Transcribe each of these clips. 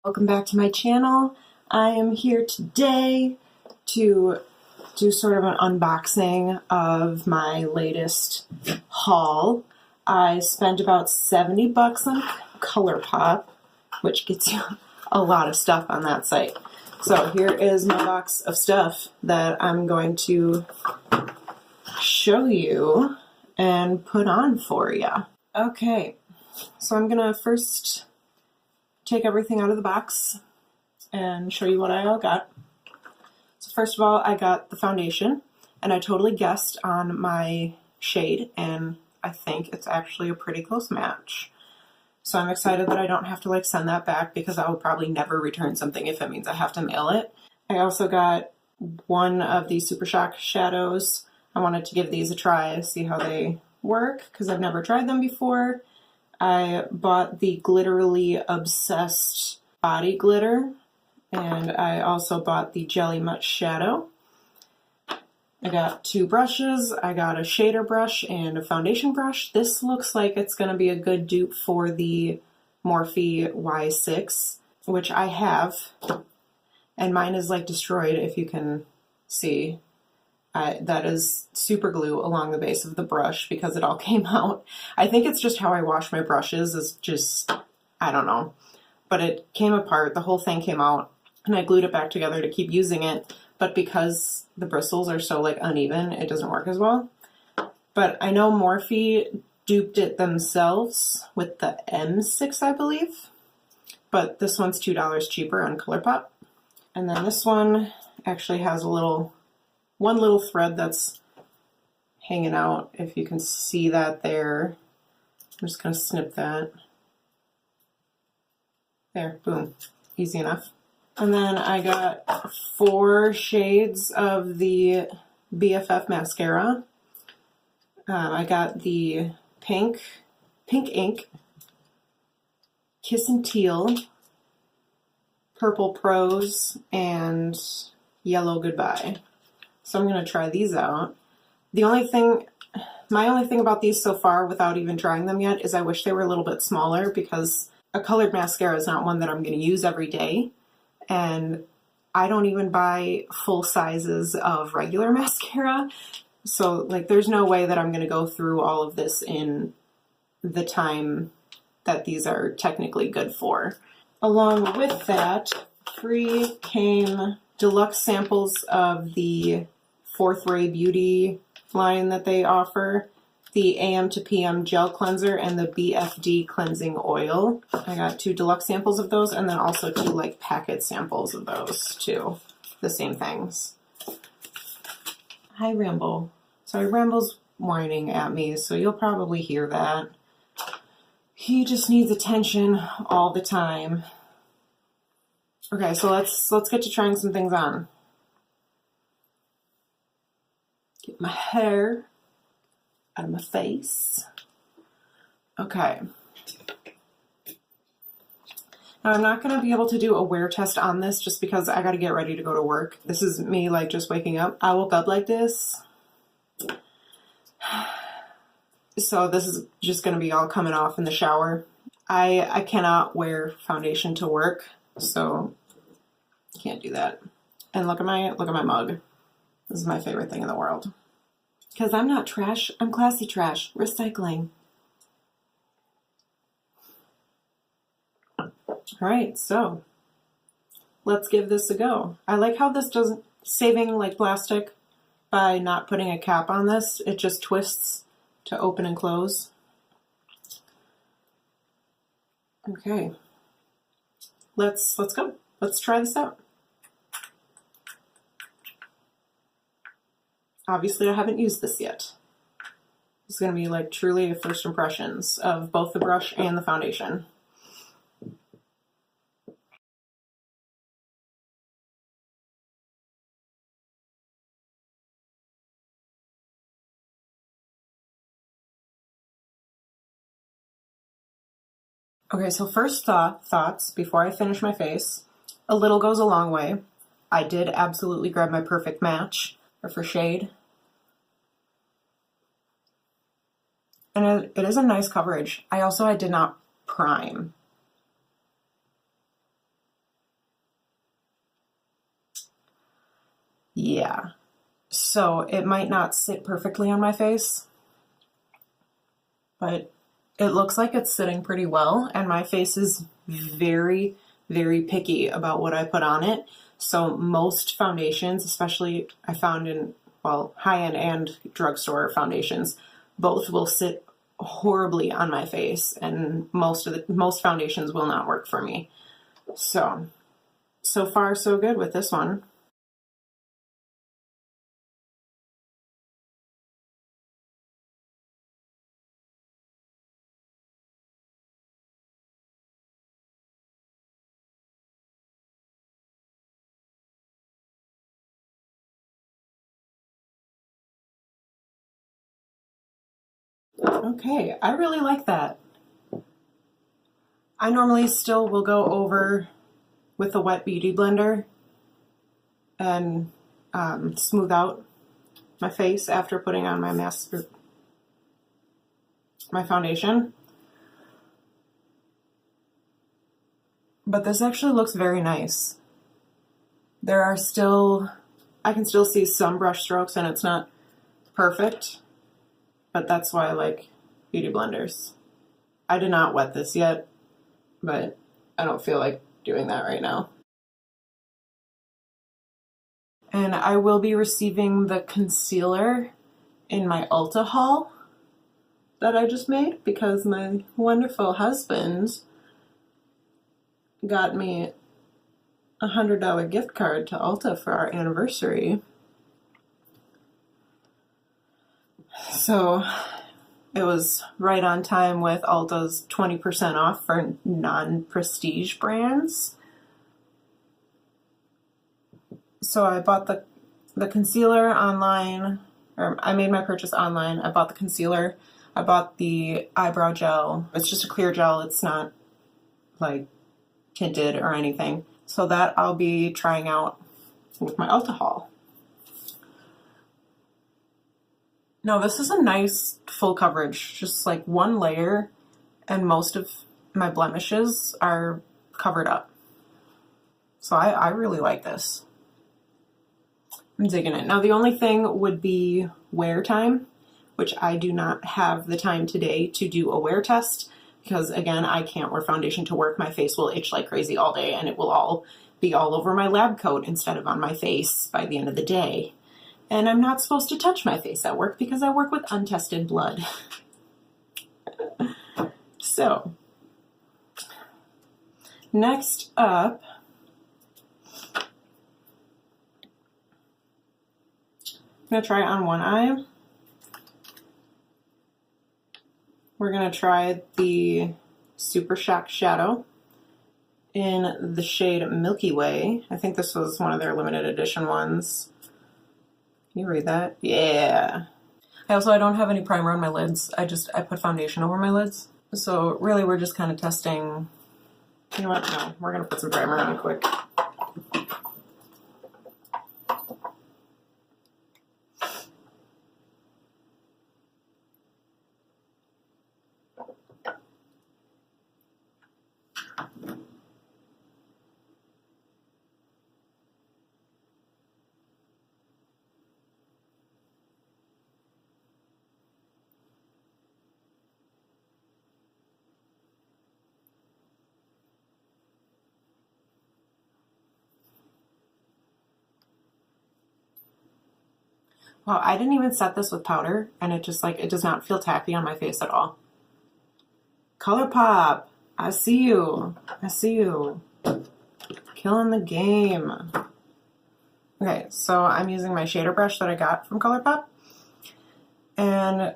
Welcome back to my channel. I am here today to do sort of an unboxing of my latest haul. I spent about 70 bucks on Colourpop, which gets you a lot of stuff on that site. So here is my box of stuff that I'm going to show you and put on for you. Okay, so I'm gonna first take everything out of the box and show you what I all got. So first of all, I got the foundation, and I totally guessed on my shade, and I think it's actually a pretty close match. So I'm excited that I don't have to like send that back, because I will probably never return something if it means I have to mail it. I also got one of these Super Shock shadows. I wanted to give these a try, see how they work, because I've never tried them before. I bought the Glitterally Obsessed Body Glitter, and I also bought the Jelly Much Shadow. I got two brushes. I got a shader brush and a foundation brush. This looks like it's going to be a good dupe for the Morphe Y6, which I have, and mine is like destroyed, if you can see. That is super glue along the base of the brush because it all came out. I think it's just how I wash my brushes is just, I don't know. But it came apart, the whole thing came out, and I glued it back together to keep using it. But because the bristles are so like uneven, it doesn't work as well. But I know Morphe duped it themselves with the M6, I believe. But this one's $2 cheaper on Colourpop. And then this one actually has a one little thread that's hanging out, if you can see that there. I'm just going to snip that. There, boom, easy enough. And then I got 4 shades of the BFF mascara. I got the pink ink, Kissin' Teal, purple Prose, and yellow Goodbye. So I'm going to try these out. My only thing about these so far, without even trying them yet, is I wish they were a little bit smaller, because a colored mascara is not one that I'm going to use every day. And I don't even buy full sizes of regular mascara. So like there's no way that I'm going to go through all of this in the time that these are technically good for. Along with that, free came deluxe samples of the Fourth Ray Beauty line that they offer, the AM to PM gel cleanser and the BFD cleansing oil. I got 2 deluxe samples of those, and then also 2 like packet samples of those too, the same things. Hi Rambo. Sorry, Rambo's whining at me, so you'll probably hear that. He just needs attention all the time. Okay, so let's get to trying some things on. Get my hair out of my face. Okay. Now I'm not going to be able to do a wear test on this just because I got to get ready to go to work. This is me like just waking up. I woke up like this. So this is just going to be all coming off in the shower. I cannot wear foundation to work, so can't do that. And look at my mug. This is my favorite thing in the world. Because I'm not trash, I'm classy trash. Recycling. Alright, so let's give this a go. I like how this doesn't, saving like plastic by not putting a cap on this, it just twists to open and close. Okay. Let's go. Let's try this out. Obviously, I haven't used this yet. This is going to be like truly a first impressions of both the brush and the foundation. Okay, so first thoughts before I finish my face. A little goes a long way. I did absolutely grab my perfect match, or for shade. And it is a nice coverage. I did not prime. Yeah. So it might not sit perfectly on my face, but it looks like it's sitting pretty well, and my face is very, very picky about what I put on it. So most foundations, especially I found in, well, high-end and drugstore foundations, both will sit horribly on my face, and most foundations will not work for me. So far so good with this one. Okay, I really like that. I normally still will go over with a wet beauty blender and smooth out my face after putting on my foundation. But this actually looks very nice. There are still, I can still see some brush strokes and it's not perfect, but that's why I like beauty blenders. I did not wet this yet, but I don't feel like doing that right now. And I will be receiving the concealer in my Ulta haul that I just made because my wonderful husband got me a $100 gift card to Ulta for our anniversary. So it was right on time with Ulta's 20% off for non-prestige brands. So I bought the concealer online, or I made my purchase online. I bought the concealer. I bought the eyebrow gel. It's just a clear gel. It's not like tinted or anything. So that I'll be trying out with my Ulta haul. Now this is a nice full coverage, just like one layer, and most of my blemishes are covered up. So I really like this. I'm digging it. Now the only thing would be wear time, which I do not have the time today to do a wear test because, again, I can't wear foundation to work. My face will itch like crazy all day and it will all be all over my lab coat instead of on my face by the end of the day. And I'm not supposed to touch my face at work because I work with untested blood. So, next up, I'm going to try it on one eye. We're going to try the Super Shock Shadow in the shade Milky Way. I think this was one of their limited edition ones. Can you read that? Yeah. I don't have any primer on my lids. I put foundation over my lids. So really we're just kind of testing. You know what? No, we're going to put some primer on quick. Wow, I didn't even set this with powder, and it just it does not feel tacky on my face at all. Colourpop, I see you. I see you. Killing the game. Okay, so I'm using my shader brush that I got from Colourpop. And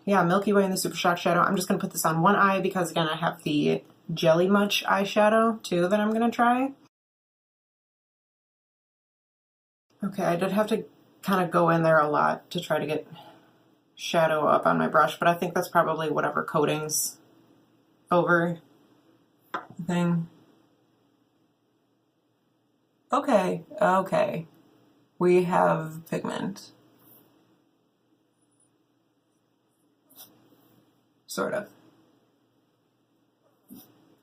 yeah, Milky Way and the Super Shock Shadow. I'm just going to put this on one eye because, again, I have the Jelly Much eyeshadow, too, that I'm going to try. Okay, I did have to kind of go in there a lot to try to get shadow up on my brush, but I think that's probably whatever coating's over the thing. Okay, okay. We have pigment. Sort of.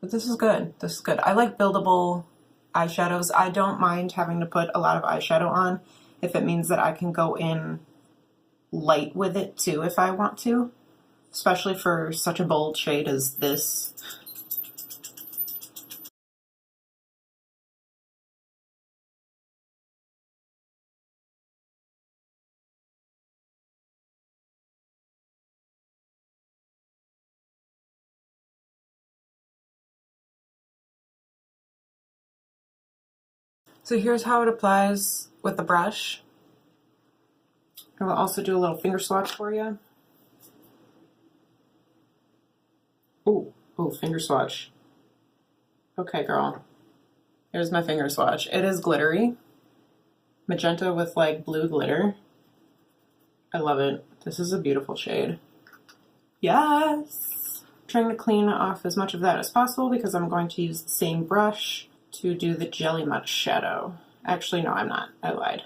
But this is good. This is good. I like buildable eyeshadows. I don't mind having to put a lot of eyeshadow on if it means that I can go in light with it too if I want to, especially for such a bold shade as this. So here's how it applies with the brush. I will also do a little finger swatch for you. Ooh, finger swatch. Okay, girl. Here's my finger swatch. It is glittery. Magenta with like blue glitter. I love it. This is a beautiful shade. Yes! I'm trying to clean off as much of that as possible because I'm going to use the same brush to do the Jelly Much shadow. Actually, no, I'm not. I lied.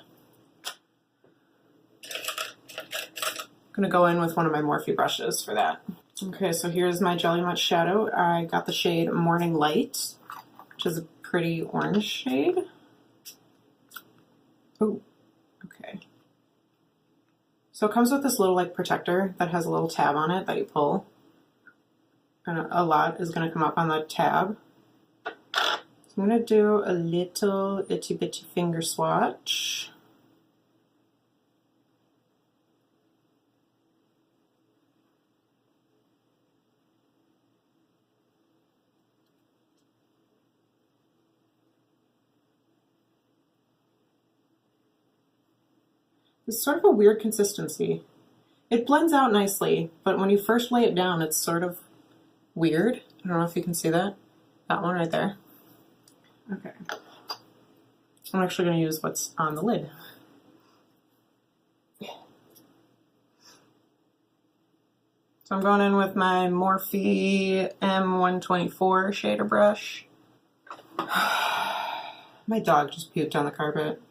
I'm gonna go in with one of my Morphe brushes for that. Okay, so here's my Jelly Much shadow. I got the shade Morning Light, which is a pretty orange shade. Oh, okay. So it comes with this little like protector that has a little tab on it that you pull. And a lot is gonna come up on the tab. So I'm gonna do a little itty bitty finger swatch. It's sort of a weird consistency. It blends out nicely, but when you first lay it down, it's sort of weird. I don't know if you can see that. That one right there. Okay. I'm actually going to use what's on the lid. So I'm going in with my Morphe M124 shader brush. My dog just puked on the carpet.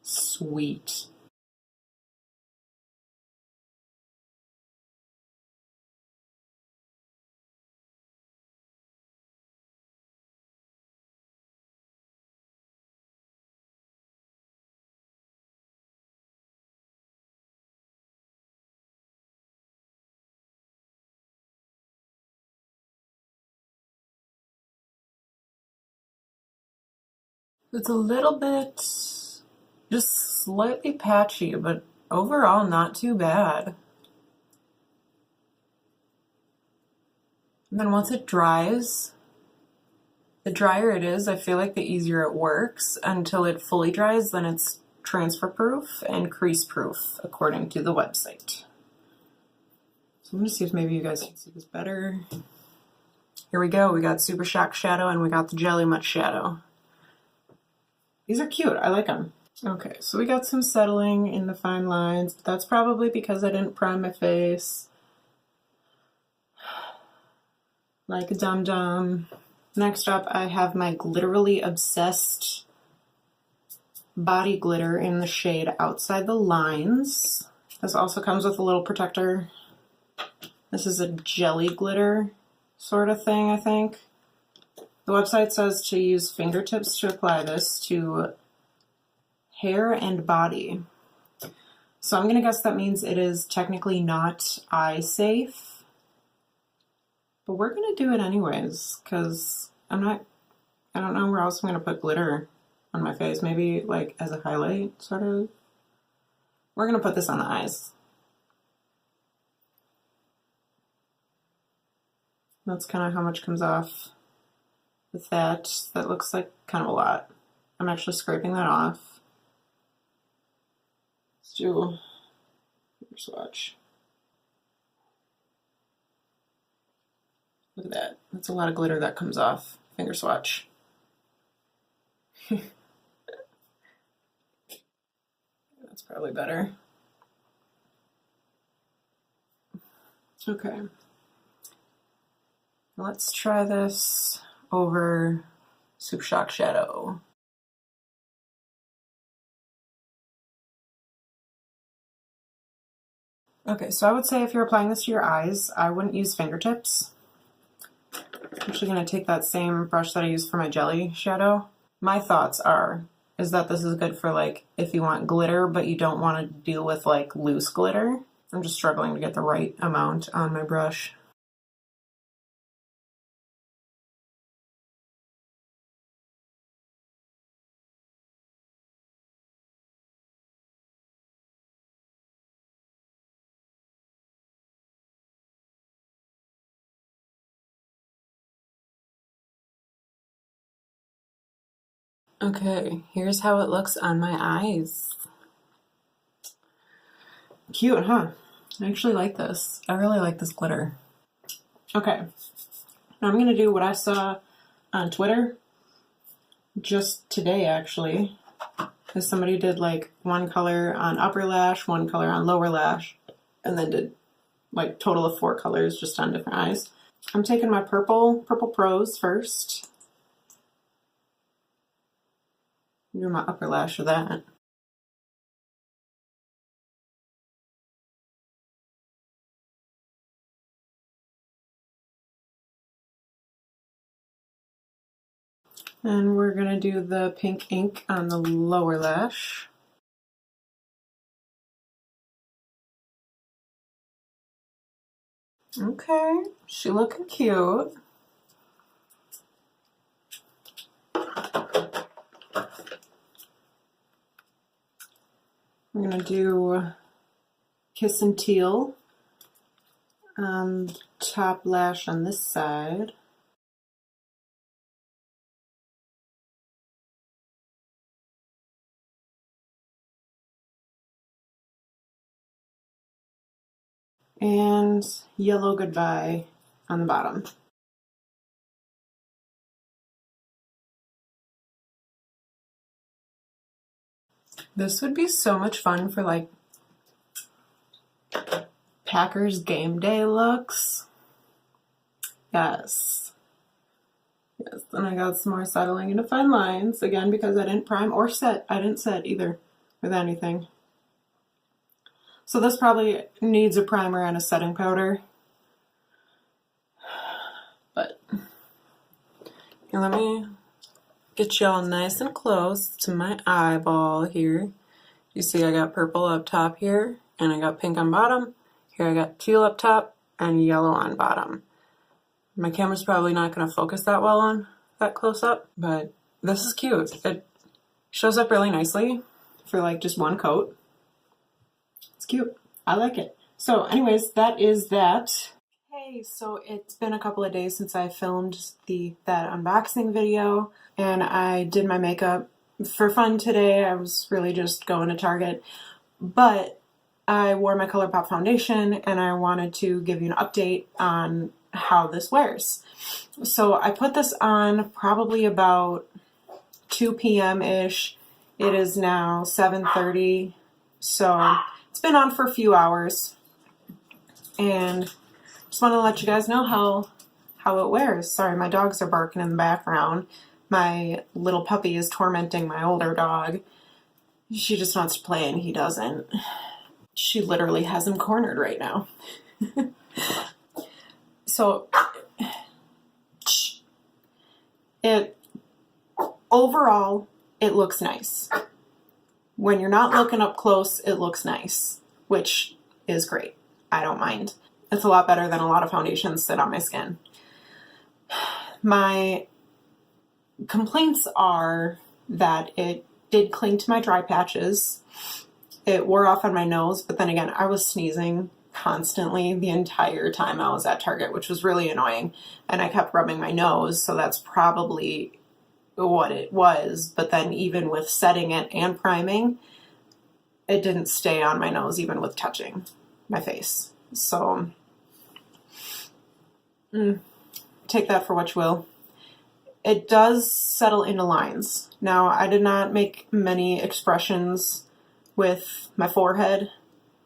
Sweet. It's a little bit, just slightly patchy, but overall not too bad. And then once it dries, the drier it is, I feel like the easier it works. Until it fully dries, then it's transfer proof and crease proof, according to the website. So I'm gonna see if maybe you guys can see this better. Here we go, we got Super Shock Shadow and we got the Jelly Much Shadow. These are cute, I like them. Okay, so we got some settling in the fine lines, but that's probably because I didn't prime my face. Like a dum-dum. Next up, I have my Glitterally Obsessed body glitter in the shade Outside the Lines. This also comes with a little protector. This is a jelly glitter sort of thing, I think. The website says to use fingertips to apply this to hair and body. So I'm gonna guess that means it is technically not eye safe. But we're gonna do it anyways, because I don't know where else I'm gonna put glitter on my face. Maybe like as a highlight, sort of. We're gonna put this on the eyes. That's kind of how much comes off with that. That looks like kind of a lot. I'm actually scraping that off. Let's do a finger swatch. Look at that. That's a lot of glitter that comes off. Finger swatch. That's probably better. Okay. Let's try this over Super Shock Shadow. Okay, so I would say if you're applying this to your eyes, I wouldn't use fingertips. I'm actually going to take that same brush that I used for my jelly shadow. My thoughts are is that this is good for like if you want glitter but you don't want to deal with like loose glitter. I'm just struggling to get the right amount on my brush. Okay, here's how it looks on my eyes. Cute, huh? I actually like this. I really like this glitter. Okay, now I'm gonna do what I saw on Twitter just today, actually. Because somebody did like one color on upper lash, one color on lower lash, and then did like total of 4 colors just on different eyes. I'm taking my purple Prose first. Do my upper lash with that. And we're gonna do the pink ink on the lower lash. Okay, she looking cute. I'm gonna do Kiss and Teal on the top lash on this side. And Yellow Goodbye on the bottom. This would be so much fun for like Packers game day looks. Yes. Yes, and I got some more settling into fine lines, again, because I didn't prime or set. I didn't set either with anything. So this probably needs a primer and a setting powder. But here, let me get y'all nice and close to my eyeball here. You see I got purple up top here, and I got pink on bottom. Here I got teal up top and yellow on bottom. My camera's probably not going to focus that well on that close up, but this is cute. It shows up really nicely for like just one coat. It's cute. I like it. So anyways, that is that. Hey, so it's been a couple of days since I filmed that unboxing video, and I did my makeup for fun today. I was really just going to Target, but I wore my Colourpop foundation and I wanted to give you an update on how this wears. So I put this on probably about 2 p.m.-ish. It is now 7:30, so it's been on for a few hours, and just want to let you guys know how it wears. Sorry, my dogs are barking in the background. My little puppy is tormenting my older dog. She just wants to play and he doesn't. She literally has him cornered right now. So overall, it looks nice. When you're not looking up close, it looks nice, which is great. I don't mind. It's a lot better than a lot of foundations sit on my skin. My complaints are that it did cling to my dry patches. It wore off on my nose, but then again, I was sneezing constantly the entire time I was at Target, which was really annoying. And I kept rubbing my nose, so that's probably what it was. But then even with setting it and priming, it didn't stay on my nose even with touching my face. So take that for what you will. It does settle into lines. Now, I did not make many expressions with my forehead,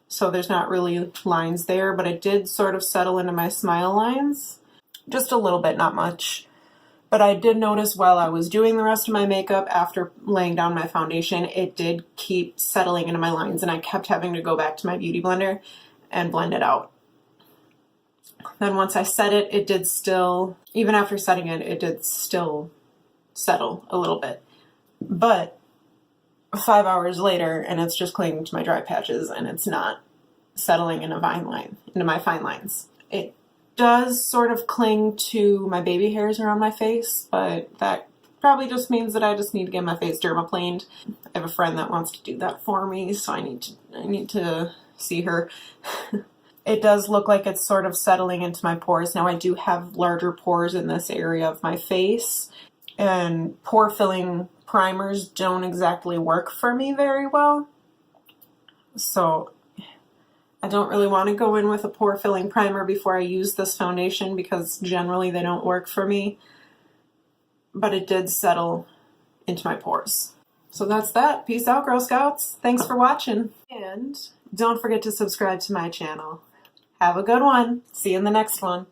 so there's not really lines there, but it did sort of settle into my smile lines. Just a little bit, not much. But I did notice while I was doing the rest of my makeup, after laying down my foundation, it did keep settling into my lines, and I kept having to go back to my beauty blender and blend it out. Then once I set it, it did still, even after setting it, it did still settle a little bit. But 5 hours later and it's just clinging to my dry patches and it's not settling into my fine lines. It does sort of cling to my baby hairs around my face, but that probably just means that I just need to get my face dermaplaned. I have a friend that wants to do that for me, so I need to see her. It does look like it's sort of settling into my pores. Now I do have larger pores in this area of my face, and pore filling primers don't exactly work for me very well. So I don't really want to go in with a pore filling primer before I use this foundation because generally they don't work for me. But it did settle into my pores. So that's that. Peace out, Girl Scouts. Thanks for watching. And don't forget to subscribe to my channel. Have a good one. See you in the next one.